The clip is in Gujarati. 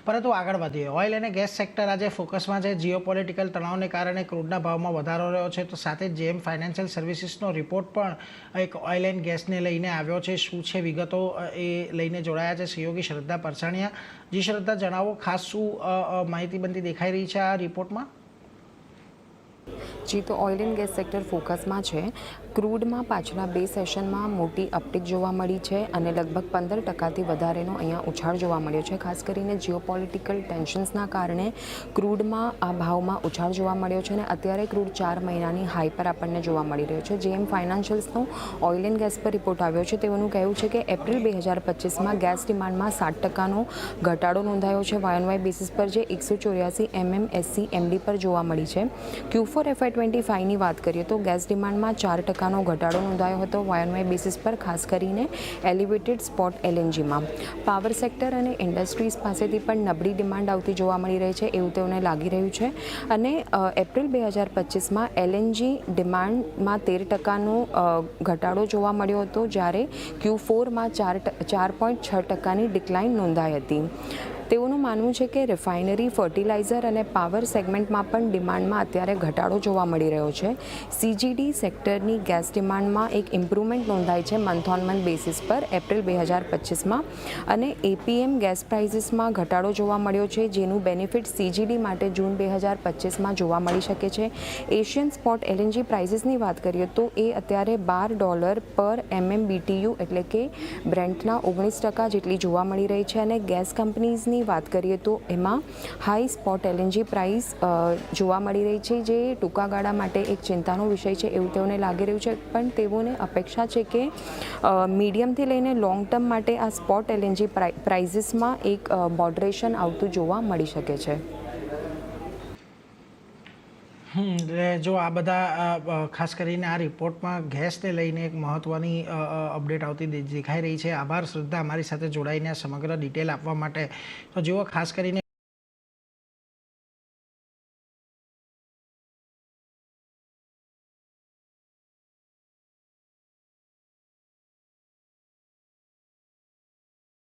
પરંતુ આગળ વધીએ, ઓઇલ અને ગેસ સેક્ટર આજે ફોકસમાં છે। જીઓપોલિટિકલ તણાવને કારણે ક્રૂડના ભાવમાં વધારો રહ્યો છે, તો સાથે જેમ ફાઇનાન્શિયલ સર્વિસીસનો રિપોર્ટ પણ એક ઓઇલ એન્ડ ગેસને લઈને આવ્યો છે। શું છે વિગતો એ લઈને જોડાયા છે સહયોગી શ્રદ્ધા પરસાણીયા। જી શ્રદ્ધા, જણાવો ખાસ શું માહિતી બનતી દેખાઈ રહી છે આ રિપોર્ટમાં? જી, તો ઓઇલ એન્ડ ગેસ સેક્ટર ફોકસમાં છે। ક્રૂડમાં પાછલા 2 સેશનમાં મોટી અપટીક જોવા મળી છે અને લગભગ 15% વધારેનો અહીંયા ઉછાળ જોવા મળ્યો છે। ખાસ કરીને જીઓપોલિટિકલ ટેન્શન્સના કારણે ક્રૂડમાં આ ભાવમાં ઉછાળ જોવા મળ્યો છે અને અત્યારે ક્રૂડ 4 મહિનાની હાઈ પર આપણને જોવા મળી રહ્યો છે। જેમ ફાઇનાન્શિયલ્સનો ઓઇલ એન્ડ ગેસ પર રિપોર્ટ આવ્યો છે, તેઓનું કહેવું છે કે એપ્રિલ 2025માં ગેસ ડિમાન્ડમાં 7%નો ઘટાડો નોંધાયો છે YoY બેસિસ પર, જે 184 MMSCMD પર જોવા મળી છે। Q4 FY25ની વાત કરીએ તો ગેસ ડિમાન્ડમાં 4%નો ઘટાડો નોંધાયો હતો YoY બેસિસ પર, ખાસ કરીને એલિવેટેડ સ્પોટ LNGમાં। પાવર સેક્ટર અને ઇન્ડસ્ટ્રીઝ પાસેથી પણ નબળી ડિમાન્ડ આવતી જોવા મળી રહી છે એવું તેઓને લાગી રહ્યું છે અને એપ્રિલ 2025માં LNG ડિમાન્ડમાં 13%નો ઘટાડો જોવા મળ્યો હતો, જ્યારે Q4માં 4.6%ની ડિક્લાઇન નોંધાઈ હતી। તેઓનું માનવું છે કે રિફાઇનરી, ફર્ટિલાઇઝર અને પાવર સેગમેન્ટમાં પણ ડિમાન્ડમાં અત્યારે ઘટાડો જોવા મળી રહ્યો છે। CGD સેક્ટરની ગેસ ડિમાન્ડમાં એક ઇમ્પ્રુવમેન્ટ નોંધાઈ છે મંથ ઓન મંથ બેસિસ પર એપ્રિલ 2025માં અને APM ગેસ પ્રાઇસીસમાં ઘટાડો જોવા મળ્યો છે, જેનું બેનિફિટ CGD માટે જૂન 2025માં જોવા મળી શકે છે। એશિયન સ્પોટ LNG પ્રાઇસીસની વાત કરીએ તો એ અત્યારે $12 પર MMBTU એટલે કે બ્રેન્ટના 19% જેટલી જોવા મળી રહી છે અને ગેસ કંપનીઝની વાત કરીએ તો એમાં હાઈ સ્પોટ LNG પ્રાઇસ જોવા મળી રહી છે, જે ટૂંકા ગાળા માટે એક ચિંતાનો વિષય છે એવું તેઓને લાગી રહ્યું છે। પણ તેઓને અપેક્ષા છે કે મીડિયમથી લઈને લોંગ ટર્મ માટે આ સ્પોટ LNG પ્રાઇઝીસમાં એક મોડરેશન આવતું જોવા મળી શકે છે। જો આ બધા ખાસ કરીને આ રિપોર્ટમાં ગેસને લઈને એક મહત્ત્વની અપડેટ આવતી દેખાઈ રહી છે। આભાર શ્રદ્ધા, અમારી સાથે જોડાઈને સમગ્ર ડિટેલ આપવા માટે। તો જુઓ, ખાસ કરીને